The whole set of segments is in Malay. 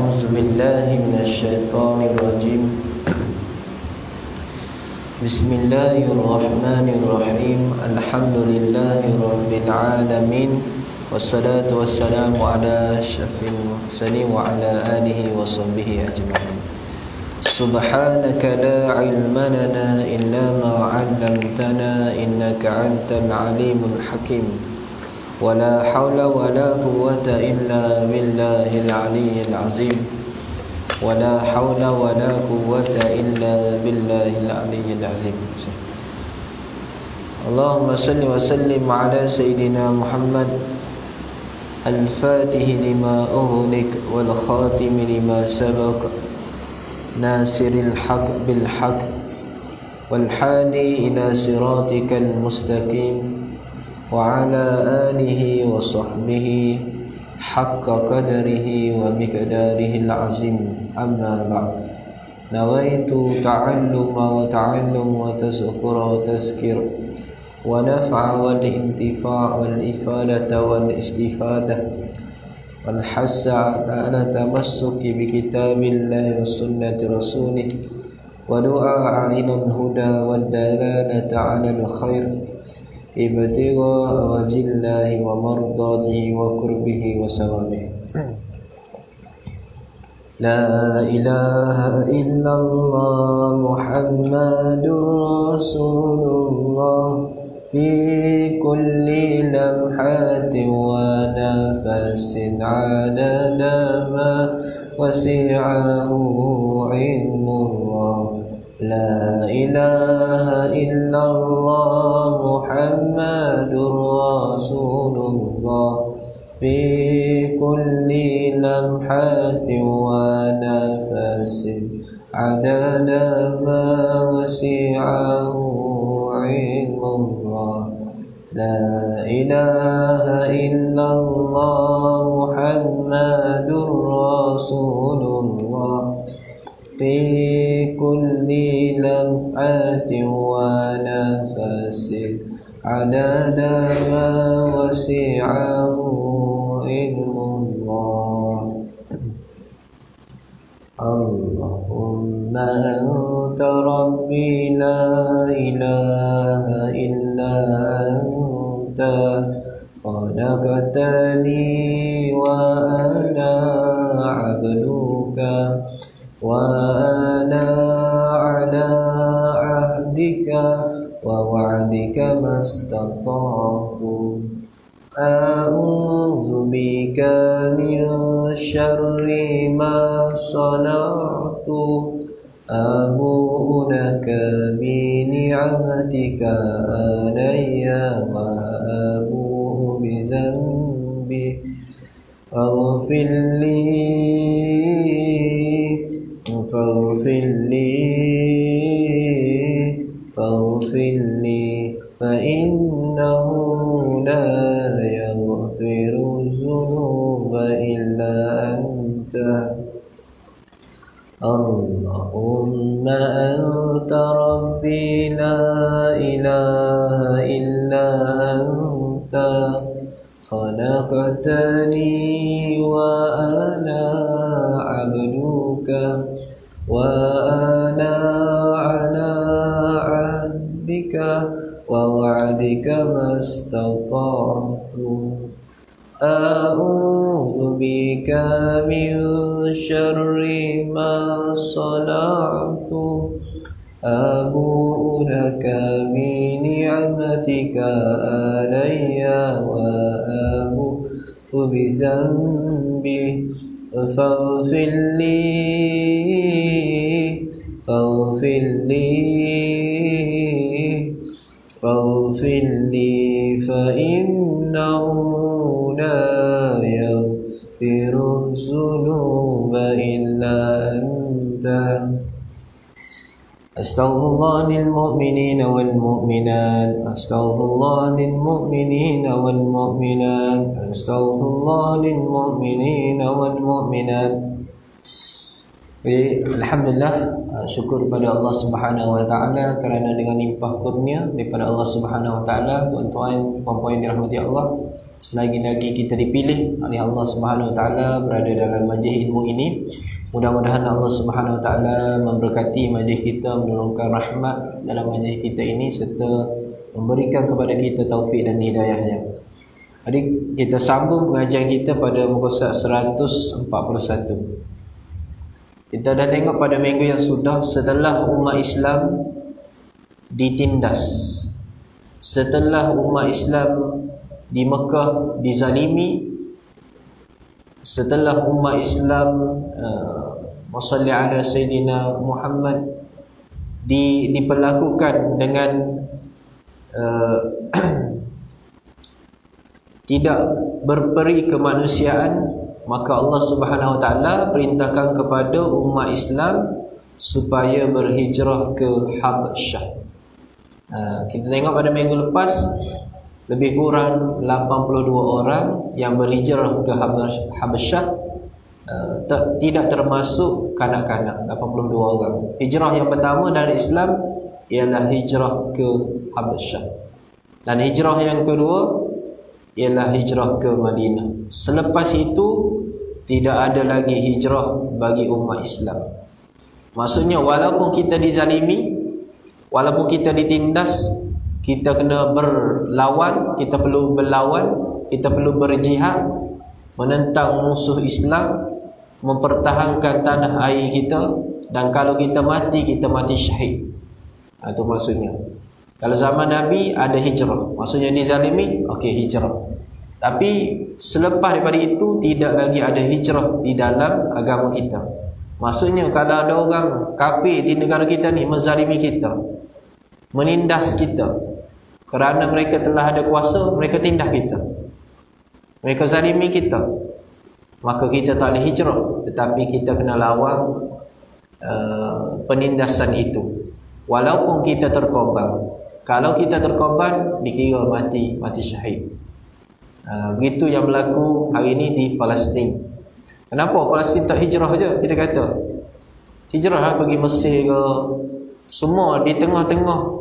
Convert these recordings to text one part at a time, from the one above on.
أعوذ بالله من الشيطان الرجيم. بسم الله الرحمن الرحيم. الحمد لله رب العالمين، والصلاة والسلام على أشرف المرسلين وعلى آله وصحبه أجمعين. سبحانك لا علم لنا إلا ما علمتنا إنك أنت العليم الحكيم. ولا حول ولا قوة إلا بالله العلي العظيم. ولا حول ولا قوة إلا بالله العلي العظيم. اللهم صل وسلم على سيدنا محمد الفاتح لما أغلق والخاتم لما سبق ناصر الحق بالحق والحادي إلى صراطك المستقيم وعلى آله وصحبه حق قدره ومقداره العظيم. أما بعد، نويت تعلم وتعلم وتذكر وتذكر ونفع والانتفاع والإفادة والاستفادة والحث على التمسك بكتاب الله وسنة رسوله ودعاء إلى الهدى والدلالة على الخير ابتغاء وجه الله ومرضاته وقربه وثوابه. لا إله إلا الله محمد رسول الله في كل لمحة ونفس عدد ما وسعه علم الله. لا إله إلا الله محمد رسول الله في كل لمحة ونفس عدد ما وسعه علم الله. لا إله إلا الله محمد رسول الله في كل لمحة ونفس عدد ما وسعه علم الله. اللهم أنت ربي لا إله إلا أنت خلقتني وأنا عبدك وأنا على عهدك ووعدك ما استطعت. أعوذ بك من شر ما صنعت. أبوء لك بنعمتك علي وأبوء بذنبي فاغفر لي فإنه لا يغفر الذنوب إلا أنت. اللهم أنت ربي لا إله إلا أنت خلقتني وأنا عبدك وأنا على عهدك ووعدك ما استطعت. أعوذ بك من شر ما صنعت. أبوء لك بنعمتك علي وأبوء بذنبي فاغفر لي فإنه لا يغفر الذنوب إلا أنت. أستغفر الله للمؤمنين والمؤمنات. أستغفر الله للمؤمنين والمؤمنات. أستغفر الله للمؤمنين والمؤمنات. Alhamdulillah, syukur kepada Allah Subhanahu wa taala kerana dengan limpah kurnia daripada Allah Subhanahu wa taala, tuan-tuan, puan-puan yang dirahmati Allah, selagi-lagi kita dipilih oleh Allah Subhanahu Wa Taala berada dalam majlis ilmu ini. Mudah-mudahan Allah Subhanahu Wa Taala memberkati majlis kita, menurunkan rahmat dalam majlis kita ini serta memberikan kepada kita taufik dan hidayahnya. Jadi kita sambung pengajian kita pada muka surat 141. Kita dah tengok pada minggu yang sudah, setelah umat Islam ditindas, setelah umat Islam di Mekah dizalimi, setelah umat Islam Wasalli ala Sayyidina Muhammad diperlakukan dengan tidak berperi kemanusiaan, maka Allah Subhanahu Wa Taala perintahkan kepada umat Islam supaya berhijrah ke Habasyah. Kita tengok pada minggu lepas lebih kurang 82 orang yang berhijrah ke Habasyah, tidak termasuk kanak-kanak, 82 orang. Hijrah yang pertama dari Islam ialah hijrah ke Habasyah, dan hijrah yang kedua ialah hijrah ke Madinah. Selepas itu tidak ada lagi hijrah bagi umat Islam. Maksudnya walaupun kita dizalimi, walaupun kita ditindas, kita kena berlawan, kita perlu berlawan, kita perlu berjihad menentang musuh Islam, mempertahankan tanah air kita, dan kalau kita mati syahid. Itu maksudnya. Kalau zaman Nabi ada hijrah, maksudnya dizalimi, okey hijrah. Tapi selepas daripada itu tidak lagi ada hijrah di dalam agama kita. Maksudnya kalau ada orang kafir di negara kita ni menzalimi kita, menindas kita, kerana mereka telah ada kuasa, mereka tindas kita, mereka zalimi kita, maka kita tak boleh hijrah, tetapi kita kena lawan penindasan itu walaupun kita terkorban. Kalau kita terkorban dikira mati syahid. Begitu yang berlaku hari ini di Palestin. Kenapa Palestin tak hijrah je? Kita kata hijrah lah pergi Mesir ke, semua di tengah-tengah.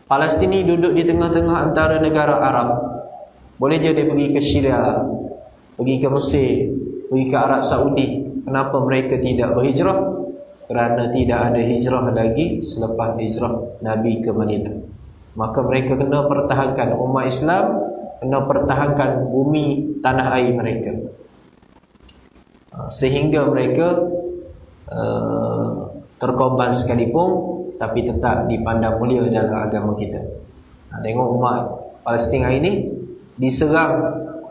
Palestin ni duduk di tengah-tengah antara negara Arab. Boleh je dia pergi ke Syria, pergi ke Mesir, pergi ke Arab Saudi. Kenapa mereka tidak berhijrah? Kerana tidak ada hijrah lagi selepas hijrah Nabi ke Madinah. Maka mereka kena pertahankan, umat Islam kena pertahankan bumi tanah air mereka, sehingga mereka terkorban sekalipun, tapi tetap dipandang mulia dalam agama kita. Tengok umat Palestin hari ini diserang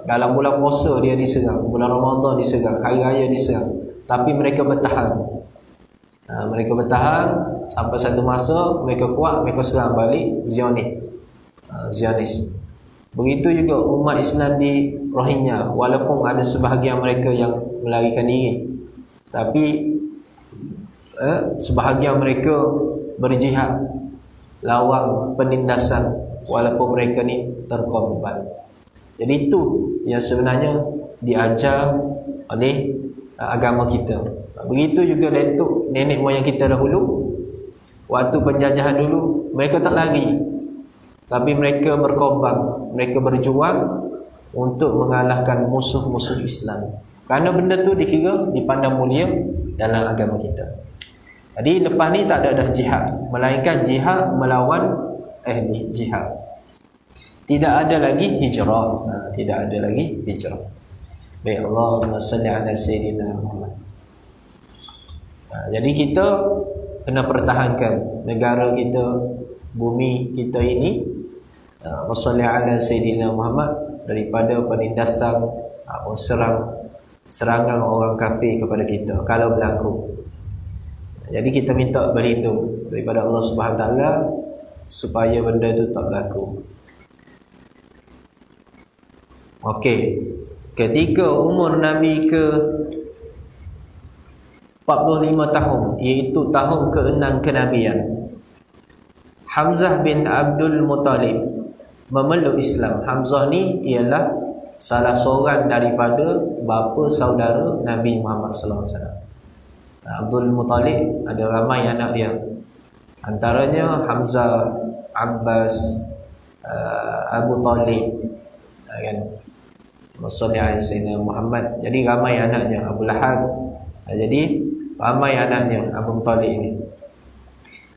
dalam bulan puasa, dia diserang, bulan Ramadan diserang, hari raya diserang, tapi mereka bertahan. Mereka bertahan sampai satu masa mereka kuat, mereka serang balik Zionis. Begitu juga umat Islam di Rohingya, walaupun ada sebahagian mereka yang melarikan diri, tapi sebahagian mereka berjihad lawan penindasan walaupun mereka ni terkorban. Jadi itu yang sebenarnya diajar oleh agama kita. Begitu juga datuk nenek moyang kita dahulu, waktu penjajahan dulu mereka tak lari, tapi mereka berkorban, mereka berjuang untuk mengalahkan musuh-musuh Islam. Kerana benda tu dikira dipandang mulia dalam agama kita. Jadi lepas ni tak ada dah jihad, melainkan jihad melawan jihad. Tidak ada lagi hijrah. Tidak ada lagi hijrah. Baik, Allahumma salli ala Sayyidina Muhammad. Jadi kita kena pertahankan negara kita, bumi kita ini, wasalli ala Sayyidina Muhammad, daripada penindasan, serangan orang kafir kepada kita kalau berlaku. Jadi kita minta berlindung daripada Allah Subhanahu Wa Taala supaya benda itu tak berlaku. Okey, ketika umur Nabi ke 45 tahun, iaitu tahun ke-6 kenabian, Hamzah bin Abdul Muttalib memeluk Islam. Hamzah ni ialah salah seorang daripada bapa saudara Nabi Muhammad sallallahu alaihi wasallam. Abdul Muttalib ada ramai anak dia. Antaranya Hamzah, Abbas, Abu Talib, kan? Maksudnya Sayyidina Muhammad. Jadi ramai anaknya Abu Lahab. Jadi ramai anaknya Abu Talib ini.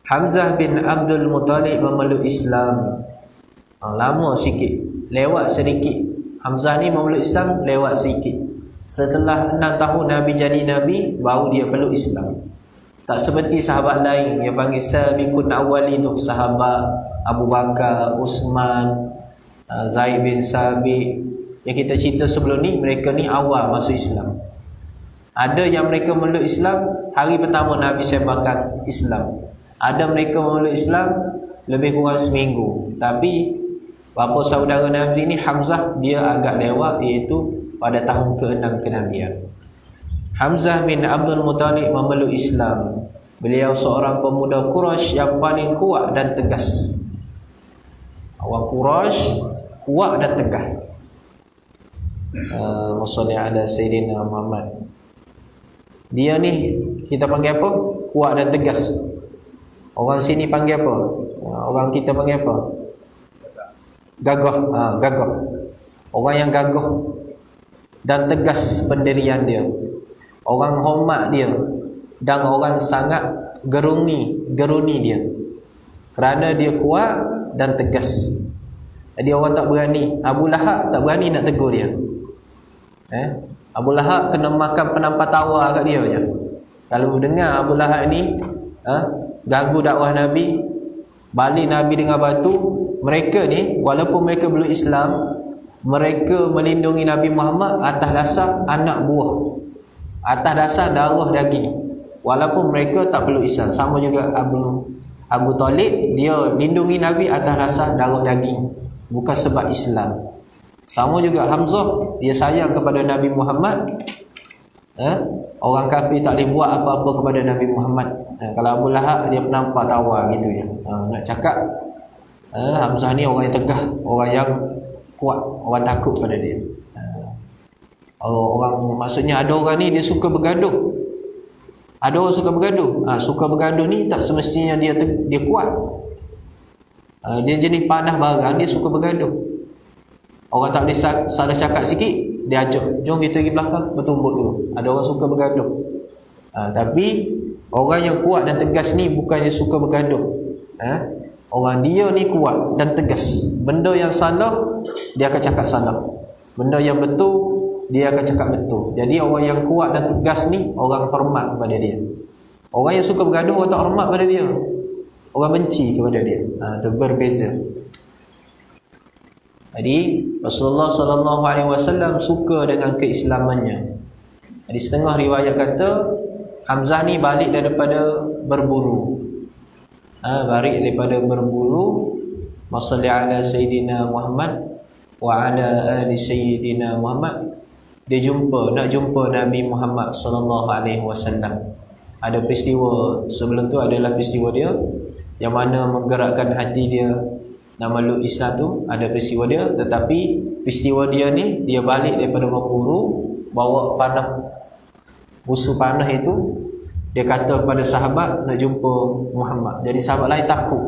Hamzah bin Abdul Muttalib memeluk Islam. Lama sikit, lewat sedikit. Hamzah ni memeluk Islam lewat sikit. Setelah 6 tahun Nabi jadi Nabi, baru dia peluk Islam. Tak seperti sahabat lain yang panggil sabiqun awwali tu, sahabat Abu Bakar, Uthman, Zaid bin Sabit yang kita cerita sebelum ni. Mereka ni awal masuk Islam. Ada yang mereka meluk Islam hari pertama Nabi sebarkan Islam. Ada mereka meluk Islam lebih kurang seminggu. Tapi bapa saudara Nabi ni Hamzah, dia agak lewat, iaitu pada tahun ke-6 kenabian. Hamzah bin Abdul Muttalib memeluk Islam. Beliau seorang pemuda Quraisy yang paling kuat dan tegas. Orang Quraisy kuat dan tegas. Maksudnya ada Sayyidina Muhammad. Dia ni kita panggil apa? Kuat dan tegas. Orang sini panggil apa? Orang kita panggil apa? Gagah. Gagah. Orang yang gagah dan tegas pendirian dia. Orang hormat dia dan orang sangat geruni dia. Kerana dia kuat dan tegas. Jadi orang tak berani. Abu Lahab tak berani nak tegur dia. Abu Lahab kena makan penampar tawa kat dia je. Kalau dengar Abu Lahab ni ganggu dakwah Nabi, balik Nabi dengan batu, mereka ni walaupun mereka belum Islam, mereka melindungi Nabi Muhammad atas dasar anak buah, atas dasar darah daging. Walaupun mereka tak perlu Islam. Sama juga Abu Talib, dia lindungi Nabi atas dasar darah daging, bukan sebab Islam. Sama juga Hamzah, dia sayang kepada Nabi Muhammad. Orang kafir tak boleh buat apa-apa kepada Nabi Muhammad. Kalau Abu Lahab, dia penampar tawa gitu je. Nak cakap Hamzah ni orang yang tegah, orang yang kuat, orang takut pada dia. Orang, maksudnya ada orang ni dia suka bergaduh. Ada orang suka bergaduh. Suka bergaduh ni tak semestinya dia kuat. Dia jenis panah barang, dia suka bergaduh. Orang tak boleh salah cakap sikit, dia ajak, jom kita pergi belakang bertumbuk tu. Ada orang suka bergaduh. Tapi orang yang kuat dan tegas ni bukannya suka bergaduh. Orang dia ni kuat dan tegas. Benda yang salah, dia akan cakap salah. Benda yang betul, dia akan cakap betul. Jadi orang yang kuat dan tegas ni, orang hormat kepada dia. Orang yang suka bergaduh, orang tak hormat pada dia. Orang benci kepada dia. Itu berbeza. Jadi Rasulullah SAW suka dengan keislamannya. Jadi setengah riwayat kata Hamzah ni balik daripada berburu. Balik daripada berburu. Masalli ala Sayyidina Muhammad wa ala ali Sayyidina Muhammad. Dia nak jumpa Nabi Muhammad SAW. Ada peristiwa sebelum tu, adalah peristiwa dia yang mana menggerakkan hati dia nak meluk Islam tu. Ada peristiwa dia, tetapi peristiwa dia ni, dia balik daripada berburu, bawa panah, musuh panah itu. Dia kata kepada sahabat nak jumpa Muhammad. Jadi sahabat lain takut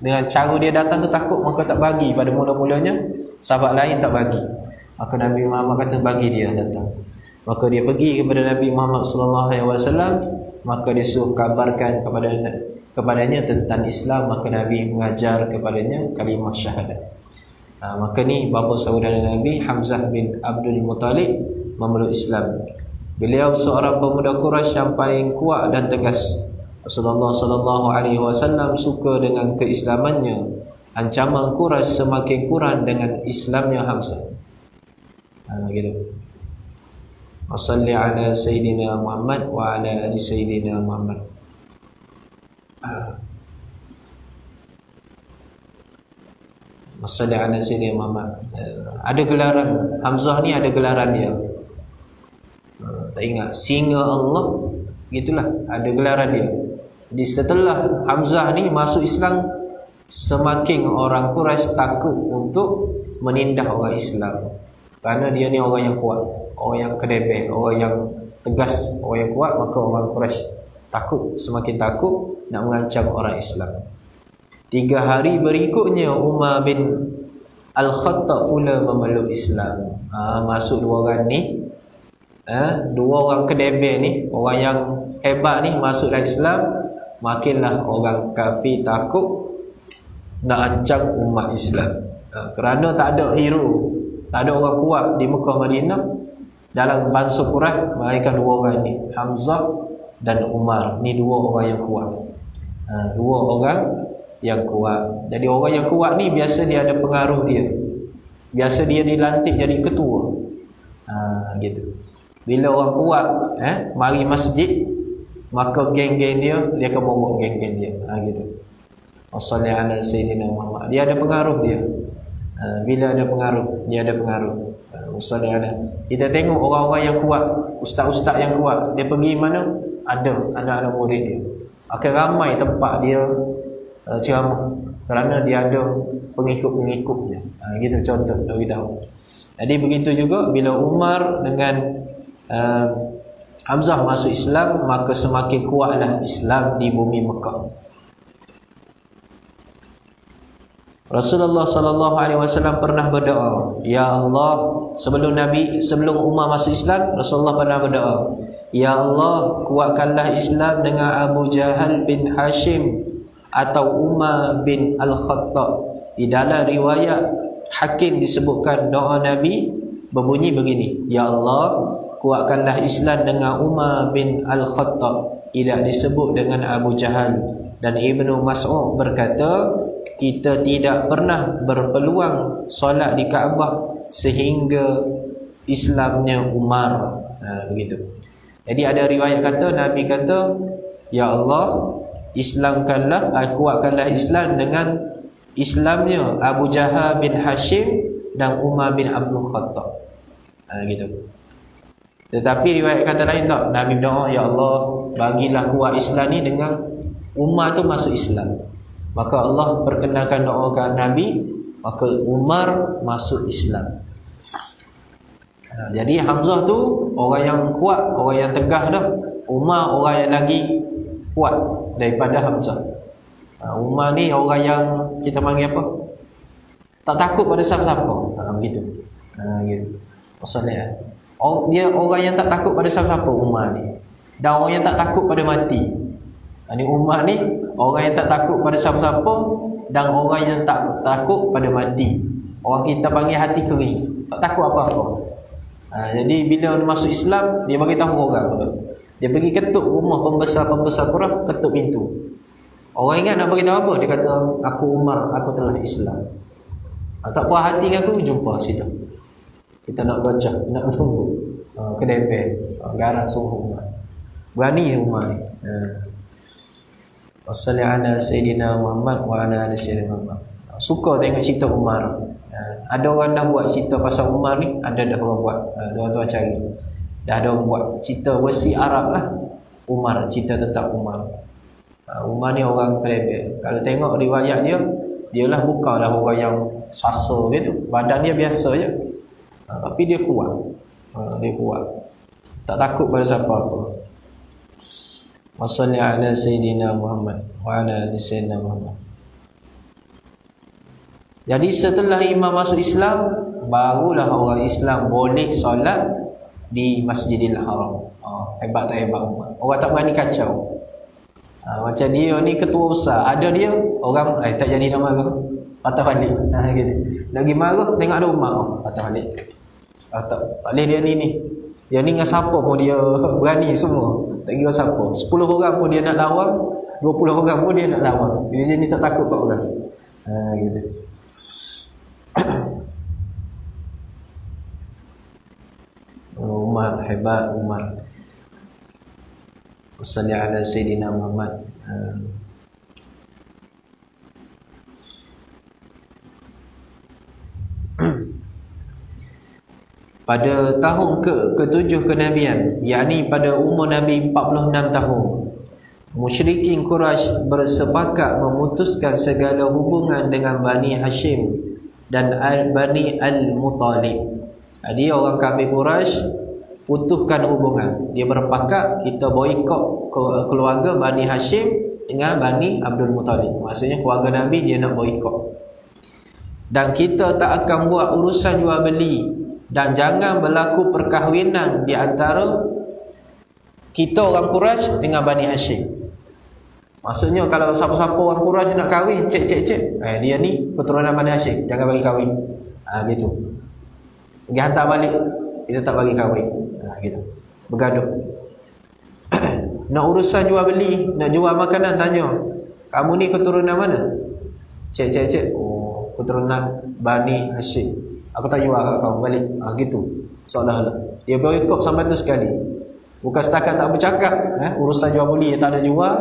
dengan cara dia datang tu, takut, maka tak bagi. Pada mula-mulanya sahabat lain tak bagi, maka Nabi Muhammad kata bagi dia datang. Maka dia pergi kepada Nabi Muhammad SAW. Maka dia suruh kabarkan kepadanya tentang Islam. Maka Nabi mengajar kepadanya kalimah syahadat. Maka ni bapa saudara Nabi Hamzah bin Abdul Muttalib memeluk Islam. Beliau seorang pemuda Quraisy yang paling kuat dan tegas. Rasulullah SAW suka dengan keislamannya. Ancaman Quraisy semakin kurang dengan Islamnya Hamzah. Gitu. Wassalli ala Sayyidina Muhammad wa ala ali Sayyidina Muhammad. Wassalli ala Sayyidina Muhammad. Ada gelaran Hamzah ni, ada gelaran dia. Tak ingat, singa Allah, gitulah, ada gelaran dia. Jadi setelah Hamzah ni masuk Islam, semakin orang Quraisy takut untuk menindas orang Islam. Kerana dia ni orang yang kuat, orang yang kedebeh, orang yang tegas, orang yang kuat. Maka orang Quraisy takut, semakin takut nak mengancam orang Islam. 3 hari berikutnya Umar bin Al-Khattab pula memeluk Islam. Masuk dua orang ni, dua orang kedebel ni, orang yang hebat ni masuk dalam Islam, makinlah orang kafir takut nak ancam umat Islam. Kerana tak ada hero, tak ada orang kuat di Mekah Madinah dalam bangsa Quraisy, melainkan dua orang ni, Hamzah dan Umar. Ni dua orang yang kuat. Dua orang yang kuat. Jadi orang yang kuat ni biasa dia ada pengaruh dia. Biasa dia dilantik jadi ketua. Gitu. Bila orang kuat mari masjid, maka geng-geng dia akan bawa geng-geng dia. Gitu. Wassallallahu ala sayyidina Muhammad. Dia ada pengaruh dia. Bila ada pengaruh, dia ada pengaruh. Wassallallahu ala. Kita tengok orang-orang yang kuat, ustaz-ustaz yang kuat, dia pergi mana? Ada anak-anak murid dia. Akan ramai tempat dia ceramah, kerana dia ada pengikut-pengikutnya. Gitu contoh dah beritahu. Jadi begitu juga bila Umar dengan Hamzah masuk Islam, maka semakin kuatlah Islam di bumi Mekah. Rasulullah sallallahu alaihi wasallam pernah berdoa, ya Allah, sebelum Umar masuk Islam, Rasulullah pernah berdoa, ya Allah, kuatkanlah Islam dengan Abu Jahal bin Hashim atau Umar bin Al-Khattab. Di dalam riwayat Hakim disebutkan doa Nabi berbunyi begini, ya Allah, kuatkanlah Islam dengan Umar bin Al-Khattab. Tidak disebut dengan Abu Jahal. Dan Ibnu Mas'ud berkata, kita tidak pernah berpeluang solat di Kaabah sehingga Islamnya Umar. Begitu. Jadi ada riwayat kata, Nabi kata, ya Allah, Islamkanlah, kuatkanlah Islam dengan Islamnya Abu Jahal bin Hashim dan Umar bin Abdul Khattab. Gitu. Tetapi riwayat kata lain tak, Nabi berdoa, ya Allah, bagilah kuat Islam ni dengan Umar tu masuk Islam. Maka Allah perkenalkan doa ke Nabi, maka Umar masuk Islam. Jadi Hamzah tu orang yang kuat, orang yang tegah dah. Umar orang yang lagi kuat daripada Hamzah. Umar ni orang yang kita panggil apa? Tak takut pada siapa-siapa. Begitu. Gitu. Maksudnya dia orang yang tak takut pada siapa-siapa, Umar ni. Dan orang yang tak takut pada mati. Ini Umar ni orang yang tak takut pada siapa-siapa dan orang yang tak takut pada mati. Orang kita panggil hati kering, tak takut apa-apa. Jadi bila dia masuk Islam, dia bagi tahu orang. Dia pergi ketuk rumah pembesar-pembesar Quraisy, ketuk pintu. Orang ingat nak bagi tahu apa? Dia kata, aku Umar, aku telah Islam. Tak puas hati dengan aku, jumpa situ. Kita nak baca, nak bertunggu. Kedai bel, garang suruh Umar. Berani Umar ni. Wassallallahu ala sayyidina Muhammad wa ala ali sayyidina Muhammad. Suka tengok cerita Umar. Ada orang dah buat cerita pasal Umar ni, ada dah orang buat. Tuan-tuan cari. Dah ada orang buat cerita versi Arab lah. Umar, cerita tentang Umar. Umar ni orang kelebel. Kalau tengok riwayat dia, dialah bukanlah orang yang sasa gitu. Badan dia biasa je. Tapi dia kuat. Dia kuat. Tak takut pada siapa-apa. Wassallallahu ala sayyidina Muhammad wa ala ali sayyidina Muhammad. Jadi setelah imam masuk Islam, barulah orang Islam boleh solat di Masjidil Haram. Hebat tak hebat Umar. Orang tak berani kacau. Macam dia ni ketua besar, ada dia orang tak jadi nak marah, patah balik. Gitu. Lagi marah tengok ada Umar, patah balik. Tak boleh dia ni. Dia ni dengan siapa pun dia berani semua. Tak kira siapa. 10 orang pun dia nak lawan, 20 orang pun dia nak lawan. Dia ni tak takut kat orang. Gitu. Umar hebat Umar. Wassallallahu ala sayyidina Muhammad. Pada tahun ke-7 kenabian, yakni pada umur Nabi 46 tahun, musyrikin Quraisy bersepakat memutuskan segala hubungan dengan Bani Hashim dan Bani Al-Muttalib. Jadi orang kafir Quraisy putuskan hubungan. Dia bersepakat kita boikot keluarga Bani Hashim dengan Bani Abdul Muttalib. Maksudnya keluarga Nabi dia nak boikot. Dan kita tak akan buat urusan jual beli, dan jangan berlaku perkahwinan di antara kita orang Quraisy dengan Bani Hashim. Maksudnya kalau siapa-siapa orang Quraisy nak kahwin, cek dia ni keturunan Bani Hashim, jangan bagi kahwin. Gitu. Pergi hantar balik, kita tak bagi kahwin. Gitu. Bergaduh. Nak urusan jual beli, nak jual makanan, tanya, kamu ni keturunan mana? Cek. Oh, keturunan Bani Hashim. Aku tak jual kat kau, balik. Gitu. Seolah-olah dia berikut sampai tu sekali. Bukan setakat tak bercakap, urusan jual beli dia tak ada jual.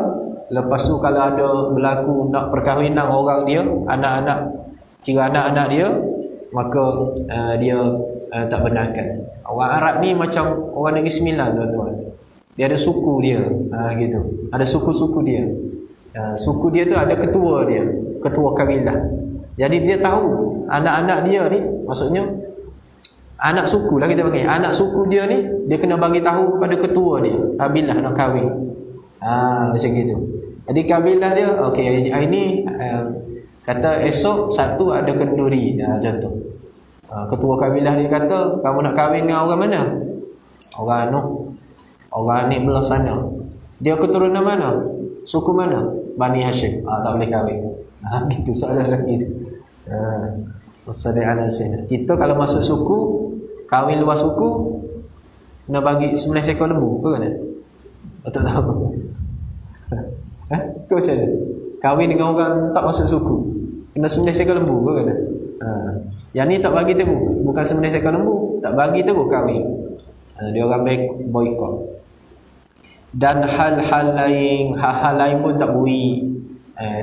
Lepas tu kalau ada berlaku nak perkahwinan orang dia, kira anak-anak dia, maka dia tak benarkan. Orang Arab ni macam orang Negeri Sembilan, tuan-tuan. Dia ada suku dia, gitu. Ada suku-suku dia. Suku dia tu ada ketua dia, ketua kabilah. Jadi dia tahu anak-anak dia ni, maksudnya anak suku lah kita panggil. Anak suku dia ni, dia kena bagi tahu kepada ketua dia, kabilah nak kahwin. Macam gitu. Jadi kabilah dia, okey, hari ni kata esok satu ada kenduri, contoh. Ketua kabilah dia kata, kamu nak kahwin dengan orang mana? Orang ni belah sana. Dia keturunan mana? Suku mana? Bani Hashim. Tak boleh kahwin. Gitu soalan lagi tu. Kita kalau masuk suku, kahwin luar suku, nak bagi 9 ekor lembu ke mana? Tak tahu. Kau macam mana? Kahwin dengan orang tak masuk suku, kena 9 ekor lembu ke mana? Yang ni tak bagi terus, bukan 9 ekor lembu, tak bagi terus kahwin. Dia orang boykot. Dan hal-hal lain pun tak beri,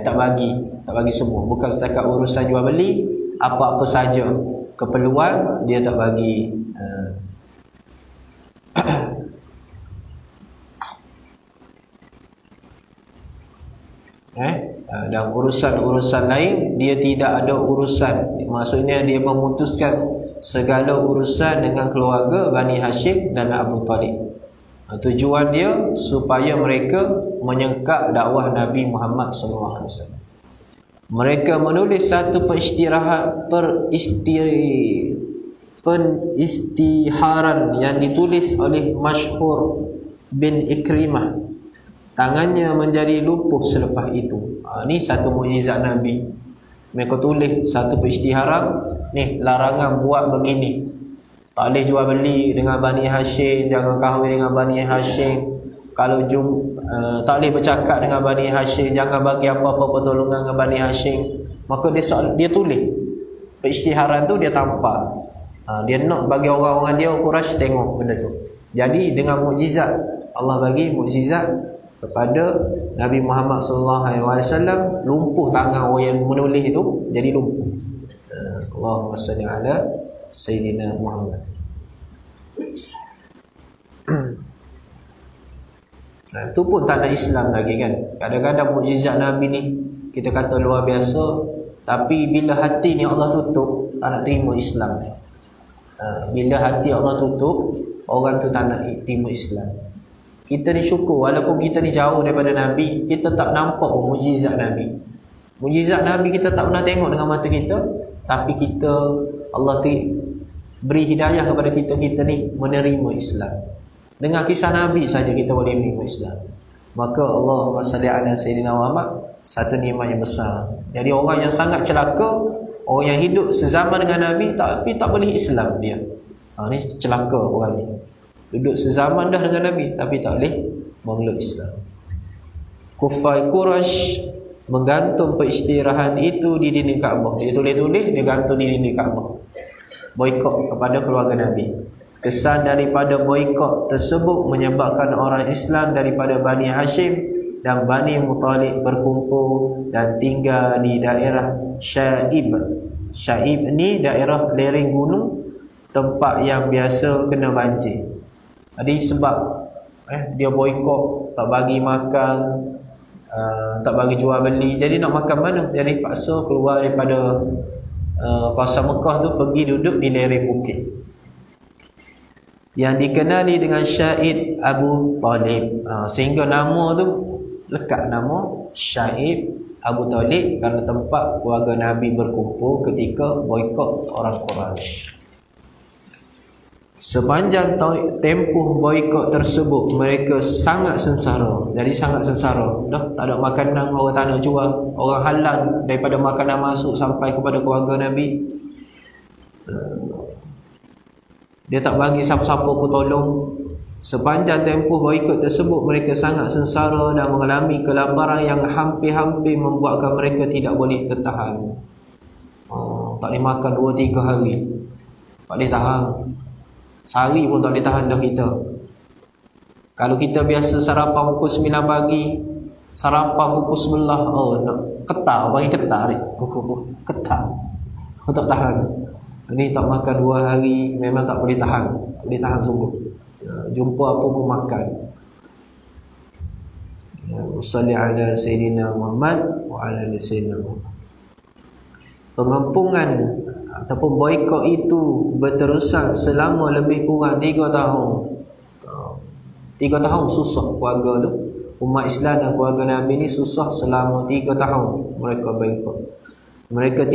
tak bagi semua. Bukan setakat urusan jual beli, apa-apa saja keperluan dia tak bagi. Dan urusan-urusan lain dia tidak ada urusan. Maksudnya dia memutuskan segala urusan dengan keluarga Bani Hashim dan Abu Talib. Tujuan dia supaya mereka menyengkap dakwah Nabi Muhammad SAW. Mereka menulis satu penistiharan yang ditulis oleh Mashhur bin Ikrimah. Tangannya menjadi lumpuh selepas itu. Ni satu mukjizat Nabi. Mereka tulis satu peristiharan, ni larangan buat begini. Tak boleh jual beli dengan Bani Hashim, jangan kahwin dengan Bani Hashim. Kalau tak boleh bercakap dengan Bani Hashim, jangan bagi apa-apa pertolongan dengan Bani Hashim. Maka dia tulis peristiharan tu, dia tampak. Dia nak bagi orang-orang dia Quraisy tengok benda tu. Jadi dengan mukjizat, Allah bagi mukjizat kepada Nabi Muhammad SAW, lumpuh tangan orang yang menulis itu jadi lumpuh. Allahumma salli ala Sayyidina Muhammad. Itu pun tanda Islam lagi kan. Kadang-kadang mukjizat Nabi ni kita kata luar biasa, tapi bila hati ni Allah tutup, tak nak terima Islam. Bila hati Allah tutup, orang tu tak nak terima Islam. Kita ni syukur, walaupun kita ni jauh daripada Nabi, kita tak nampak pun mukjizat Nabi. Mukjizat Nabi kita tak pernah tengok dengan mata kita, tapi Allah beri hidayah kepada kita ni menerima Islam. Dengan kisah Nabi saja kita boleh menerima Islam. Maka Allahumma salli ala Sayyidina Muhammad, satu nikmat yang besar. Jadi orang yang sangat celaka, orang yang hidup sezaman dengan Nabi tapi tak boleh Islam dia. Ni celaka orang ni. Duduk sezaman dah dengan Nabi tapi tak boleh memeluk Islam. Kufar Quraisy menggantung peristirahat itu di dinding Kaabah. Dia tulis-tulis, dia gantung di dinding Kaabah. Boikot kepada keluarga Nabi. Kesan daripada boikot tersebut menyebabkan orang Islam daripada Bani Hashim dan Bani Muttalib berkumpul dan tinggal di daerah Syaib. Syaib ni daerah lereng gunung, tempat yang biasa kena banjir. Jadi sebab dia boikot, tak bagi makan, tak bagi jual beli, jadi nak makan mana? Jadi paksa keluar daripada kawasan Mekah tu, pergi duduk di lereng bukit yang dikenali dengan Syaib Abu Talib. Sehingga nama tu lekat nama Syaib Abu Talib kerana tempat keluarga Nabi berkumpul ketika boikot orang Quraisy. Sepanjang tempoh boikot tersebut, mereka sangat sengsara. Jadi sangat sengsara. Dah tak ada makanan, orang tak nak jual, orang halang daripada makanan masuk sampai kepada keluarga Nabi. Dia tak bagi siapa-siapa pun tolong. Sepanjang tempoh boikot tersebut, mereka sangat sengsara dan mengalami kelaparan yang hampir-hampir membuatkan mereka tidak boleh tertahan. Tak boleh makan 2-3 hari. Tak boleh tahan. Sehari pun tak boleh tahan dah kita. Kalau kita biasa sarapan pukul 9 pagi, sarapan pukul 11, nak ketar, bagi ketar ni. Ketar. Tak tahan. Ini tak makan 2 hari, memang tak boleh tahan. Tak boleh tahan sungguh. Jumpa apa pun makan. Salli ala Sayyidina Muhammad wa ala Sayyidina Muhammad. Pengampungan ataupun boikot itu berterusan selama lebih kurang 3 tahun. 3 tahun susah keluarga tu. Umat Islam dan keluarga Nabi ni susah selama 3 tahun mereka boikot. Mereka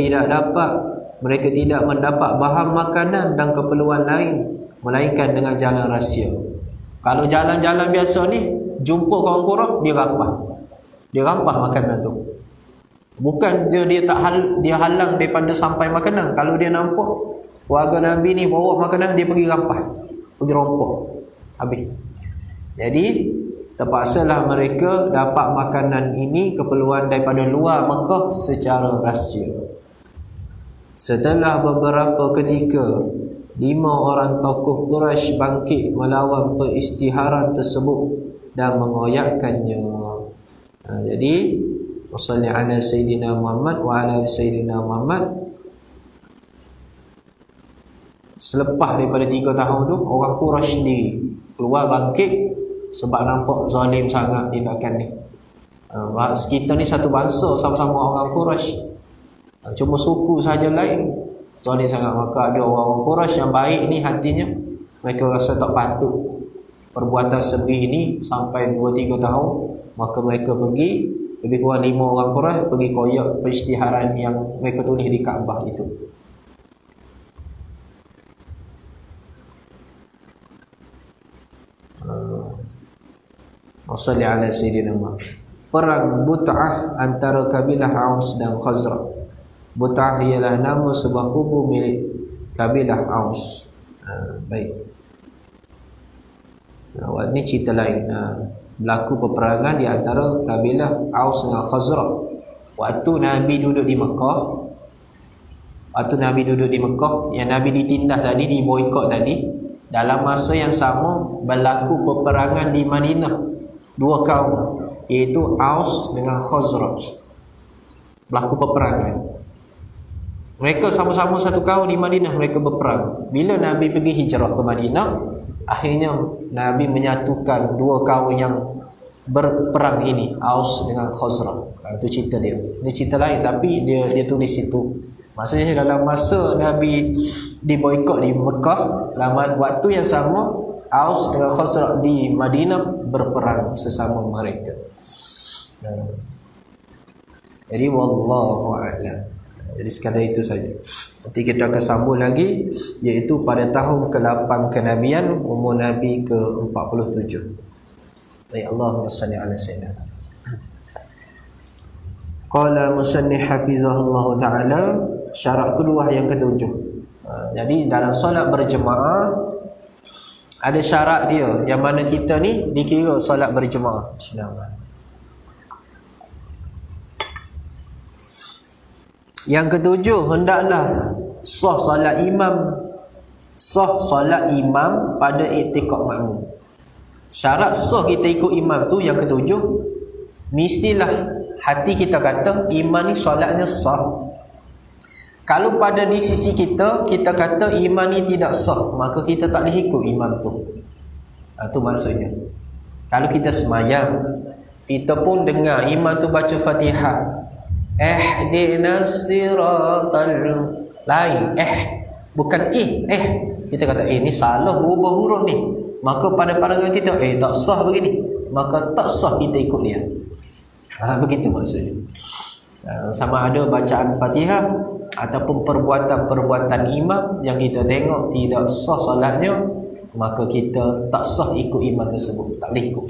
tidak mendapat bahan makanan dan keperluan lain melainkan dengan jalan rahsia. Kalau jalan-jalan biasa ni, jumpa kawan-kawan, dia rampas makanan tu. Bukan dia halang daripada sampai makanan. Kalau dia nampak warga Nabi ni bawa makanan, dia pergi rampas, pergi rompok, habis. Jadi terpaksalah mereka dapat makanan ini, keperluan daripada luar Mekah secara rahsia. Setelah beberapa ketika, 5 orang tokoh Quraisy bangkit melawan peristiharan tersebut dan mengoyakkannya. Jadi Wassalli ala Sayyidina Muhammad wa ala Sayyidina Muhammad. Selepas daripada 3 tahun tu, orang Quraisy ni keluar bangkit sebab nampak zalim sangat tindakan ni. Kita ni satu bangsa, sama-sama orang Quraisy, cuma suku saja lain. Zalim sangat. Maka ada orang Quraisy yang baik ni hatinya, mereka rasa tak patut perbuatan sebegini ini sampai 2-3 tahun. Maka mereka pergi, lebih kurang 5 orang Quraisy pergi koyak peristiharan yang mereka tulis di Kaabah itu. Wassalli ala Sayyidina Muhammad. Perang But'ah antara kabilah Aus dan Khazraj. But'ah ialah nama sebuah kubu milik kabilah Aus. Baik. Ini cerita lain. Berlaku peperangan di antara kabilah Aus dengan Khazraj. Waktu Nabi duduk di Mekah, yang Nabi ditindas tadi, diboikot tadi, dalam masa yang sama berlaku peperangan di Madinah. 2 kaum, iaitu Aus dengan Khazraj, berlaku peperangan. Mereka sama-sama satu kaum di Madinah, mereka berperang. Bila Nabi pergi hijrah ke Madinah, akhirnya Nabi menyatukan 2 kaum yang berperang ini, Aus dengan Khazraj. Itu cerita dia. Ini cerita lain, tapi dia tulis itu. Maksudnya dalam masa Nabi diboikot di Mekah, dalam waktu yang sama Aus dengan Khazraj di Madinah berperang sesama mereka. Jadi wallahu a'lam. Jadi sekadar itu saja. Nanti kita akan sambung lagi, iaitu pada tahun ke-8 kenabian, umur Nabi ke-47. Baik, Allahumma salli ala sayyidina. Qala musannif hafizahullah ta'ala, syarat kedua yang ke-7. Jadi dalam solat berjemaah ada syarat dia, yang mana kita ni dikira solat berjemaah. Bismillahirrahmanirrahim. Yang ke-7, hendaklah sah solat imam pada i'tikad makmum. Syarat sah kita ikut imam tu yang ke-7, mestilah hati kita kata imam ni solatnya sah. Kalau pada di sisi kita kata imam ni tidak sah, maka kita tak boleh ikut imam tu. Itu maksudnya. Kalau kita semayang, kita pun dengar imam tu baca Fatihah, ihdinas siratal lain, bukan kita kata ni salah berubah huruf ni, maka pada pandangan kita tak sah begini, maka tak sah kita ikut dia. Begitu maksudnya. Sama ada bacaan Fatihah ataupun perbuatan-perbuatan imam yang kita tengok tidak sah solatnya, maka kita tak sah ikut imam tersebut, tak boleh ikut.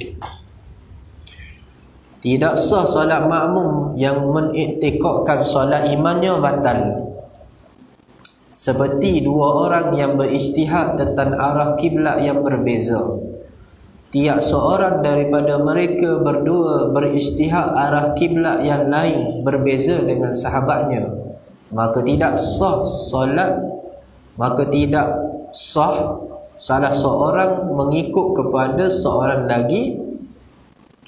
Tidak sah solat makmum yang mengiktikadkan solat imamnya batal. Seperti dua orang yang berijtihad tentang arah kiblat yang berbeza. Tiap seorang daripada mereka berdua berijtihad arah kiblat yang lain berbeza dengan sahabatnya, maka tidak sah salah seorang mengikut kepada seorang lagi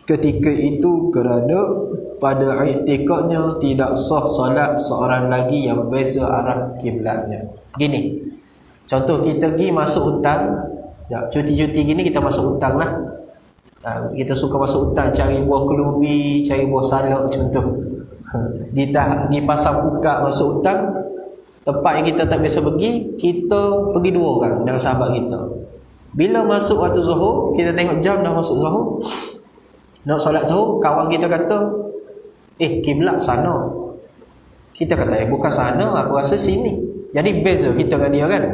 ketika itu, kerana pada i'tikadnya tidak sah solat seorang lagi yang berbeza arah kiblatnya. Gini, contoh kita pergi masuk hutan, cuti-cuti gini kita masuk hutan lah. Kita suka masuk hutan cari buah kelubi, cari buah salak contoh. Di pasar pukat masuk hutan, tempat yang kita tak biasa pergi, kita pergi dua orang dengan sahabat kita. Bila masuk waktu zuhur, kita tengok jam dah masuk zuhur, nak solat zuhur, kawan kita kata, kiblat sana. Kita kata, bukan sana, aku rasa sini. Jadi beza kita dengan dia kan.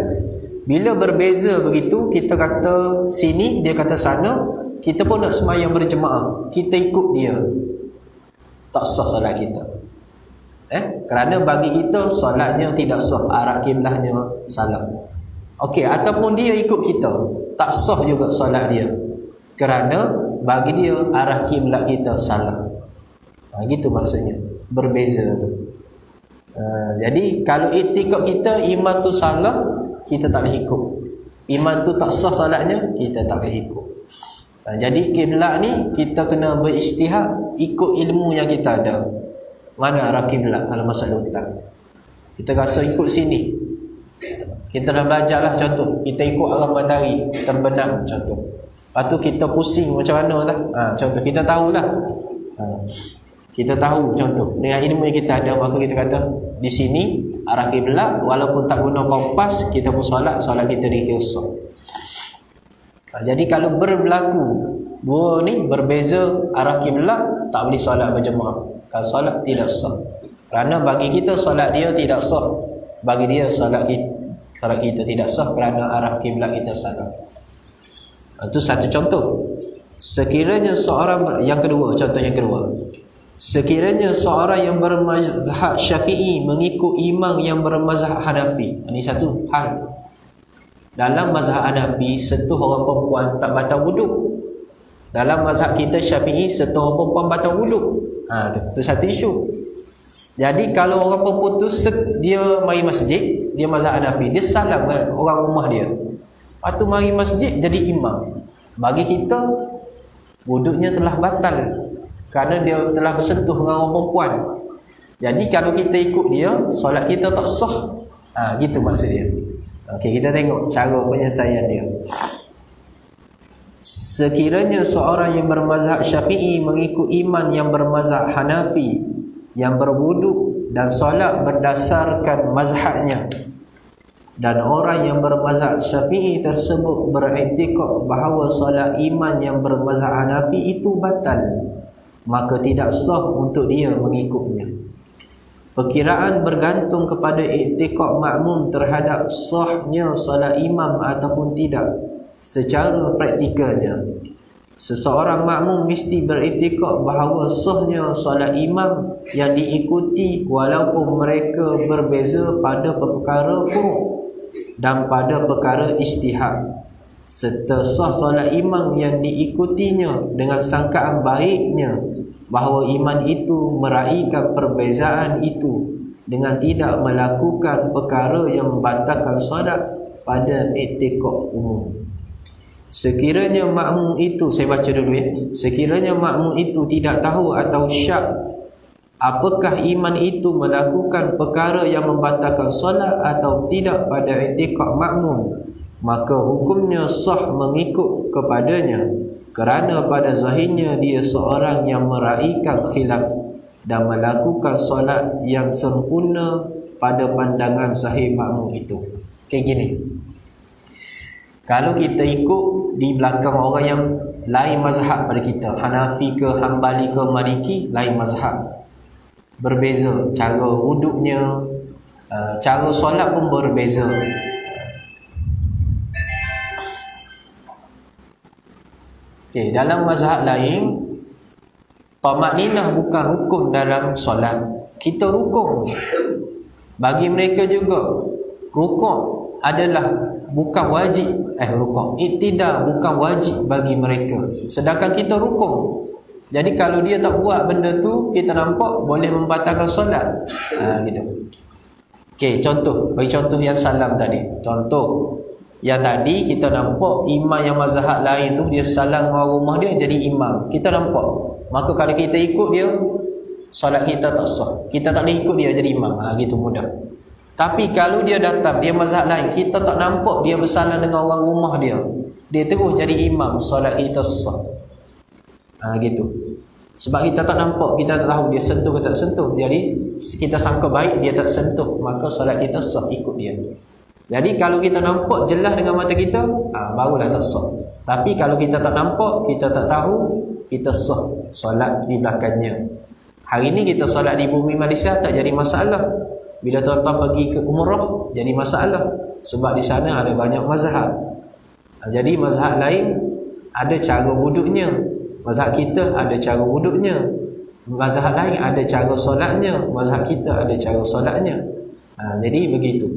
Bila berbeza begitu, kita kata sini, dia kata sana, kita pun nak sembahyang berjemaah, kita ikut dia, tak sah solat kita. Kerana bagi kita solatnya tidak sah, arah kiblatnya salah. Okey, ataupun dia ikut kita, tak sah juga solat dia, kerana bagi dia arah kiblat kita salah. Gitu maksudnya, berbeza tu. Jadi kalau i'tikad kita imam tu salah, kita tak boleh ikut. Imam tu tak sah solatnya, kita tak boleh ikut. Jadi kiblat ni kita kena berijtihad ikut ilmu yang kita ada. Mana arah kiblat kalau masuk hutan, kita rasa ikut sini, kita dah belajar lah. Contoh kita ikut arah matahari terbenam contoh, lepas tu kita pusing macam mana lah. Contoh kita tahulah, kita tahu contoh dengan ilmu yang kita ada, maka kita kata di sini arah kiblat, walaupun tak guna kompas, kita pun solat kita dikira sah. Jadi kalau berlaku dua ni berbeza arah kiblat, tak boleh solat berjemaah. Kalau solat tidak sah, kerana bagi kita solat dia tidak sah, bagi dia solat kita tidak sah kerana arah kiblat kita salah. Itu satu contoh. Sekiranya seorang contoh yang kedua, sekiranya seorang yang bermazhab Syafi'i mengikut imam yang bermazhab Hanafi. Ini satu hal. Dalam mazhab Hanafi, sentuh orang perempuan tak batal wuduk. Dalam mazhab kita Syafi'i, sentuh orang perempuan batal wuduk. Itu satu isu. Jadi kalau orang perempuan tu dia mari masjid, dia mazhab Hanafi, dia salam kan orang rumah dia, lepas tu mari masjid jadi imam, bagi kita wuduknya telah batal kerana dia telah bersentuh dengan orang perempuan. Jadi kalau kita ikut dia, solat kita tak sah. Gitu maksud dia. Okey, kita tengok cara penyelesaian dia. Sekiranya seorang yang bermazhab Syafi'i mengikut imam yang bermazhab Hanafi yang berwuduk dan solat berdasarkan mazhabnya, dan orang yang bermazhab Syafi'i tersebut beriktikad bahawa solat imam yang bermazhab Hanafi itu batal, maka tidak sah untuk dia mengikutnya. Perkiraan bergantung kepada iktikad makmum terhadap sahnya solat imam ataupun tidak. Secara praktikalnya, seseorang makmum mesti beriktikad bahawa sahnya solat imam yang diikuti walaupun mereka berbeza pada perkara furu' dan pada perkara ijtihad, serta sah solat imam yang diikutinya dengan sangkaan baiknya bahawa imam itu meraihkan perbezaan itu dengan tidak melakukan perkara yang membatalkan solat pada iktikad umum. Sekiranya makmum itu, saya baca dulu ya, sekiranya makmum itu tidak tahu atau syak apakah imam itu melakukan perkara yang membatalkan solat atau tidak pada iktikad makmum, maka hukumnya sah mengikut kepadanya, kerana pada zahirnya dia seorang yang meraihkan khilaf dan melakukan solat yang sempurna pada pandangan zahir makmum itu. Kayak gini, kalau kita ikut di belakang orang yang lain mazhab pada kita, Hanafi ke Hanbali ke Maliki, lain mazhab, berbeza, cara wuduknya, cara solat pun berbeza. Okay, dalam mazhab lain, tamakninah bukan rukun dalam solat. Kita rukun. Bagi mereka juga, rukun adalah bukan wajib. Rukun iktidal bukan wajib bagi mereka, sedangkan kita rukun. Jadi kalau dia tak buat benda tu, kita nampak boleh membatalkan solat. Gitu. Okey, contoh, bagi contoh yang salam tadi. Contoh yang tadi kita nampak imam yang mazhab lain tu dia salam orang rumah dia jadi imam. Kita nampak. Maka kalau kita ikut dia, solat kita tak sah. Kita tak boleh ikut dia jadi imam. Gitu mudah. Tapi kalau dia datang, dia mazhab lain, kita tak nampak dia bersalam dengan orang rumah dia, dia terus jadi imam, solat kita sah. Gitu. Sebab kita tak nampak, kita tak tahu dia sentuh ke tak sentuh. Jadi kita sangka baik dia tak sentuh, maka solat kita sah ikut dia. Jadi kalau kita nampak jelas dengan mata kita, barulah tak sah. Tapi kalau kita tak nampak, kita tak tahu, kita sah solat di belakangnya. Hari ni kita solat di bumi Malaysia tak jadi masalah. Bila tuan-tuan pergi ke umrah jadi masalah, sebab di sana ada banyak mazhab. Jadi mazhab lain ada cara wuduknya, mazhab kita ada cara wuduknya, mazhab lain ada cara solatnya, mazhab kita ada cara solatnya. Jadi begitu.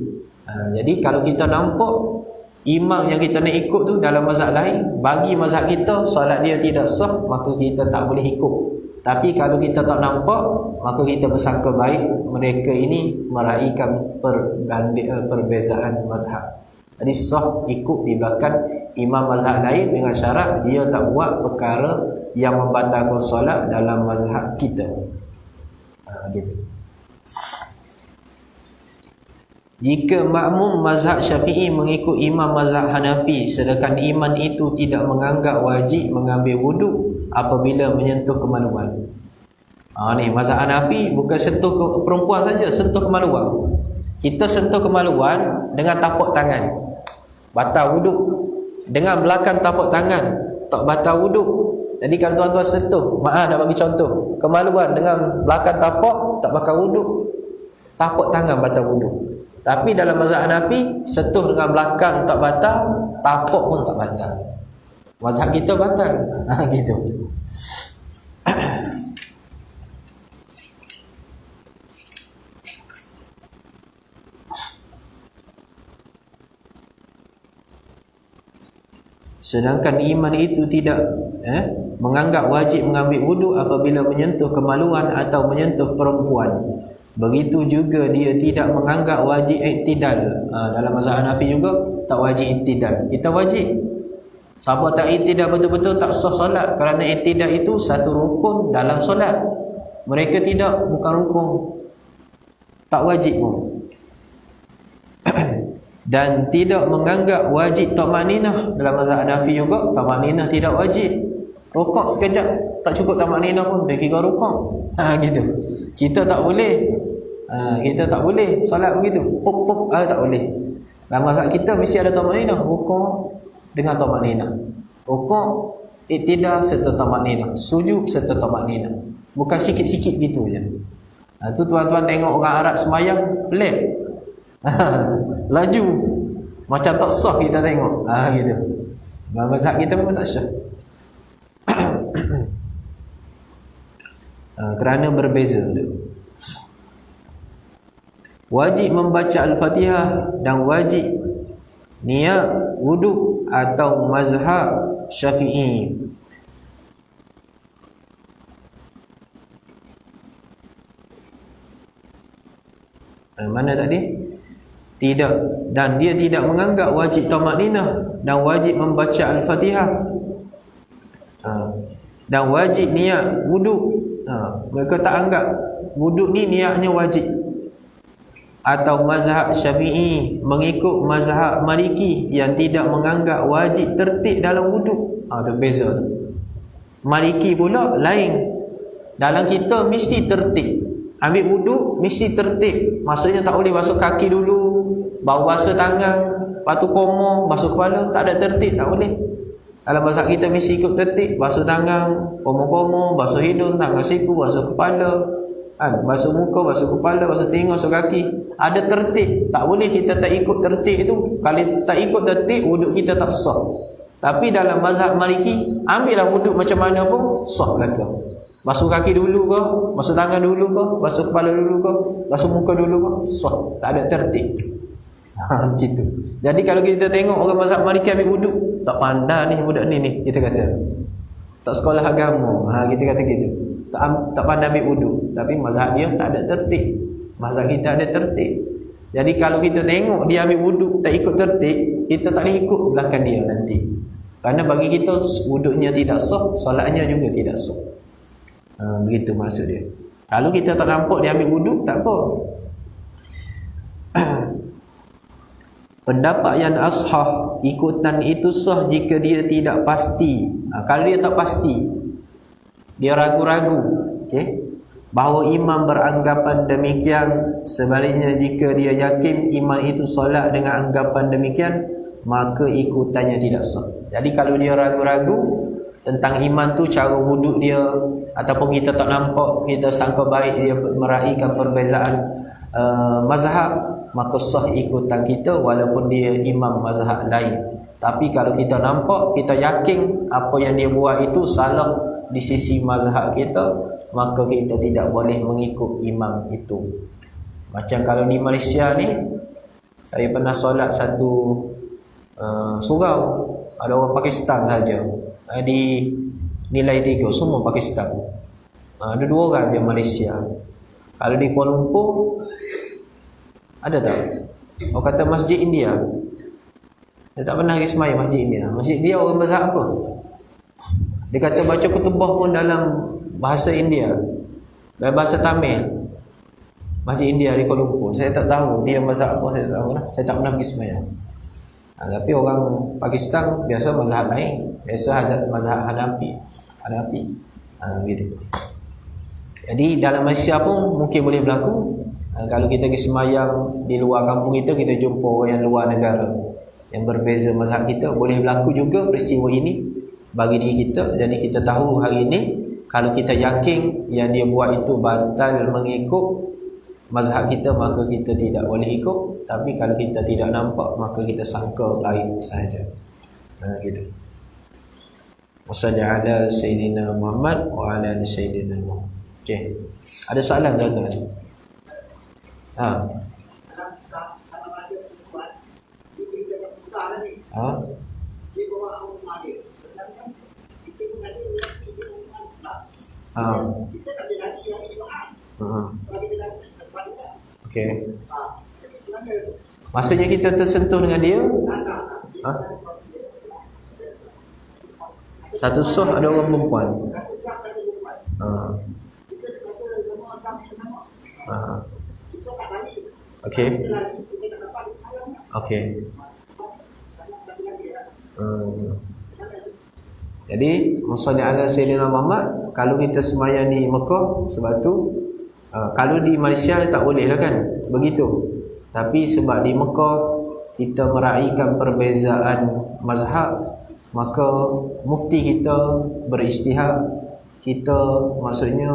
Jadi kalau kita nampak imam yang kita nak ikut tu dalam mazhab lain, bagi mazhab kita solat dia tidak sah, maka kita tak boleh ikut. Tapi kalau kita tak nampak, maka kita bersangka baik mereka ini meraihkan perbezaan mazhab. Jadi sah ikut di belakang imam mazhab lain dengan syarat dia tak buat perkara yang membatalkan solat dalam mazhab kita. Gitu. Jika makmum mazhab Syafi'i mengikut imam mazhab Hanafi, sedangkan imam itu tidak menganggap wajib mengambil wuduk apabila menyentuh kemaluan. Ni mazhab Hanafi bukan sentuh perempuan saja, sentuh kemaluan. Kita sentuh kemaluan dengan tapak tangan, batal wuduk. Dengan belakang tapak tangan, tak batal wuduk. Jadi kalau tuan-tuan sentuh, maaf nak bagi contoh, kemaluan dengan belakang tapak tak bakal wuduk. Tapak tangan batal wuduk. Tapi dalam mazhab Hanafi, sentuh dengan belakang tak batal, tapak pun tak batal. Mazhab kita batal. Gitu. Sedangkan iman itu tidak menganggap wajib mengambil wuduk apabila menyentuh kemaluan atau menyentuh perempuan. Begitu juga dia tidak menganggap wajib iktidal. Dalam mazhab Hanafi juga tak wajib iktidal. Kita wajib. Siapa tak iktidal betul-betul tak sah solat, kerana iktidal itu satu rukun dalam solat. Mereka tidak, bukan rukun, tak wajib pun. Dan tidak menganggap wajib tamakninah. Dalam mazhab Hanafi juga tamakninah tidak wajib. Rukuk sekejap tak cukup tamakninah pun dia kira rukuk. Gitu. Kita tak boleh. Kita tak boleh solat begitu. Pop tak boleh. Dalam mazhab kita mesti ada tamakninah, rukuk dengan tamakninah. Rukuk iktidal serta tamakninah, sujud serta tamakninah. Bukan sikit-sikit gitu je. Tu tuan-tuan tengok orang Arab sembahyang pelik. Laju macam tak sah kita tengok. Gitu. Mazhab kita memang tak sah. Kerana berbeza tu. Wajib membaca Al-Fatihah dan wajib niat wuduk atau mazhab Syafi'i. Mana tadi? Tidak. Dan dia tidak menganggap wajib tamakninah dan wajib membaca Al-Fatihah. Dan wajib niat wuduk. Mereka tak anggap wuduk ni niatnya wajib. Atau mazhab Syafi'i mengikut mazhab Maliki yang tidak menganggap wajib tertib dalam wuduk. Itu beza tu. Maliki pula lain. Dalam kita mesti tertib. Ambil wuduk mesti tertib. Maksudnya tak boleh basuh kaki dulu, baru basuh tangan, lepas tu komo, basuh kepala. Tak ada tertib, tak boleh. Dalam mazhab kita mesti ikut tertib. Basuh tangan, komo-komo, basuh hidung, tangan siku, basuh kepala. kan, basuh muka, basuh kepala, basuh telinga, basuh kaki. Ada tertib. Tak boleh kita tak ikut tertib itu. Kalau tak ikut tertib, wuduk kita tak sah. Tapi dalam mazhab Maliki, ambillah wuduk macam mana pun sah belaka. Basuh kaki dulu ke, basuh tangan dulu ke, basuh kepala dulu ke, basuh muka dulu ke, sah. Tak ada tertib. Gitu. Jadi kalau kita tengok orang mazhab Maliki ambil wuduk, tak pandai ni budak ni, kita kata. Tak sekolah agama. Kita kata gitu. Tak pandai ambil wuduk. Tapi mazhab dia tak ada tertib. Mazhab kita ada tertib. Jadi kalau kita tengok dia ambil wuduk tak ikut tertib, kita tak boleh ikut belakang dia nanti. Kerana bagi kita wuduknya tidak sah, solatnya juga tidak sah. Begitu maksud dia. Kalau kita tak nampak dia ambil wuduk, tak apa. Pendapat yang ashah, ikutan itu sah jika dia tidak pasti. Kalau dia tak pasti, dia ragu-ragu, okey, bahawa imam beranggapan demikian. Sebaliknya jika dia yakin imam itu solat dengan anggapan demikian, maka ikutannya tidak sah. Jadi kalau dia ragu-ragu tentang iman tu, cara wuduk dia, ataupun kita tak nampak, kita sangka baik dia meraihkan perbezaan mazhab, maka sah ikutan kita walaupun dia imam mazhab lain. Tapi kalau kita nampak, kita yakin apa yang dia buat itu salah di sisi mazhab kita, maka kita tidak boleh mengikut imam itu. Macam kalau di Malaysia ni, saya pernah solat satu surau, ada orang Pakistan saja, di nilai 3, semua Pakistan. Ada 2 orang je Malaysia. Kalau di Kuala Lumpur ada tak? Orang kata masjid India. Dia tak pernah pergi sembahyang masjid India. Masjid dia orang mazhab apa? Dia kata baca kutubah pun dalam bahasa India, dalam bahasa Tamil. Masjid India di Kuala Lumpur. Saya tak tahu dia mazhab apa, saya tak tahu lah. Saya tak pernah pergi sembahyang. Tapi orang Pakistan biasa mazhab lain. Biasa mazhab Hanafi. Gitu. Jadi dalam Malaysia pun mungkin boleh berlaku. Kalau kita pergi sembahyang di luar kampung kita jumpa orang yang luar negara yang berbeza mazhab kita, boleh berlaku juga peristiwa ini bagi diri kita. Jadi kita tahu hari ini, kalau kita yakin yang dia buat itu batal mengikut mazhab kita, maka kita tidak boleh ikut. Tapi kalau kita tidak nampak, maka kita sangka lain sahaja. Gitu. Wassallallahu ala sayyidina Muhammad wa ala sayyidina Muhammad. Okey. Ada soalan tuan-tuan? Okey. Maksudnya kita tersentuh dengan dia? Satu soh ada orang perempuan. Okey. Okey. Jadi Musalli ala Sayyidina Muhammad, kalau kita sembahyang di Mekah, sebab tu kalau di Malaysia tak boleh lah kan, begitu. Tapi sebab di Mekah kita meraihkan perbezaan mazhab, maka mufti kita berijtihad, kita maksudnya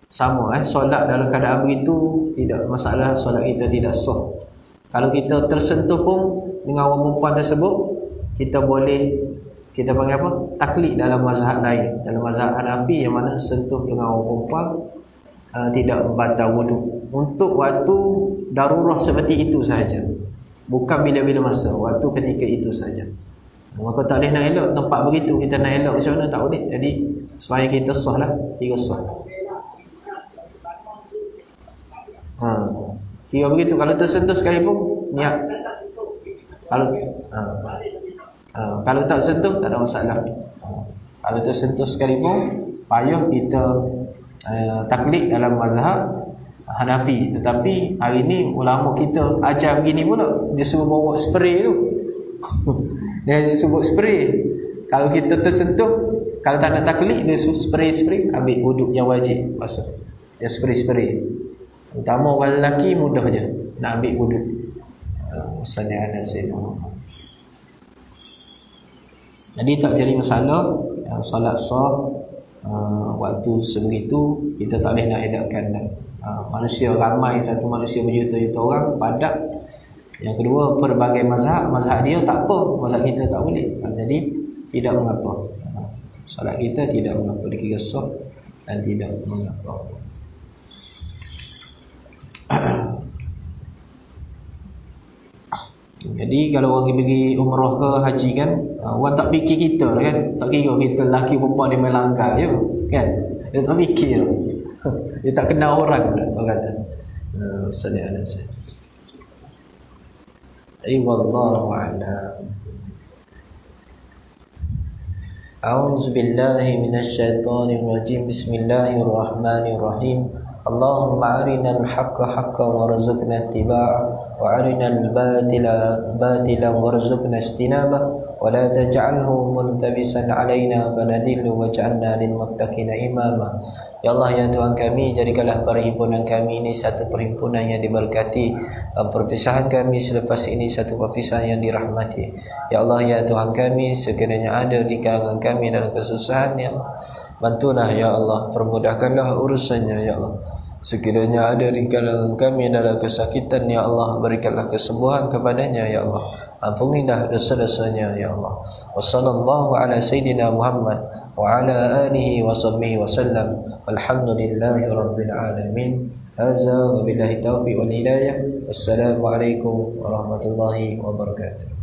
sama solat dalam keadaan begitu tidak masalah, solat kita tidak sah. Kalau kita tersentuh pun dengan orang perempuan tersebut, kita boleh, kita panggil apa, taklid dalam mazhab lain, dalam mazhab Hanafi, yang mana sentuh dengan orang perempuan tidak membatal wuduk untuk waktu darurah seperti itu sahaja, bukan bila-bila masa, waktu ketika itu sahaja. Maka tak boleh nak elok tempat begitu, kita nak elok macam mana tak boleh. Jadi supaya kita sah lah, kira sah. Kira begitu. Kalau tersentuh sekalipun niat, kalau tak sentuh tak ada masalah. Kalau tersentuh sekalipun payah kita taklid dalam mazhab Hanafi. Tetapi hari ni ulama kita ajar begini pula, dia suruh bawa spray tu. Dia suruh spray. Kalau kita tersentuh, kalau tak nak taklid, dia suruh spray, ambil wuduk yang wajib basuh. Dia spray. Utama orang lelaki mudah je nak ambil wuduk. Sallallahu alaihi wasallam. Jadi tak jadi masalah, solat sah waktu sebegitu kita tak boleh nak edapkan dah. Manusia ramai, satu manusia berjuta-juta orang, padat. Yang kedua, pelbagai mazhab dia tak apa, mazhab kita tak boleh. Jadi tidak mengapa, solat kita tidak mengapa, dikira sah dan tidak mengapa. Jadi kalau orang pergi umrah ke haji kan, orang tak fikir kita kan, tak kira kita lelaki perempuan dia main langgar je kan, dia tak fikir. Dia tak kenal orang kata. Sallallahu alaihi wasallam. Wallahu a'lam. A'udzu billahi minasy syaithanir rajim. Bismillahirrahmanirrahim. Allahumma arinal haqqa haqqan warzuqna ittiba'ah wa arinal batila batilan warzuqna ijtinabah wa la taj'alhu multabisan 'alaina fanadillu waj'alna lil muttaqina imama. Ya Allah, ya Tuhan kami, jadikanlah perhimpunan kami ini satu perhimpunan yang diberkati, perpisahan kami selepas ini satu perpisahan yang dirahmati. Ya Allah, ya Tuhan kami, sekiranya ada di kalangan kami dalam kesusahan, ya Allah, bantulah ya Allah, permudahkanlah urusannya ya Allah. Sekiranya ada di kalangan kami dalam kesakitan, ya Allah, berikanlah kesembuhan kepadanya ya Allah. Ampunilah dosa-dosanya ya Allah. Wa sallallahu ala sayyidina Muhammad wa ala alihi wa sahbihi wa sallam. Alhamdulillahi rabbil alamin. Hadza wa billahi taufiq wal hidayah. Wassalamu alaikum warahmatullahi wabarakatuh.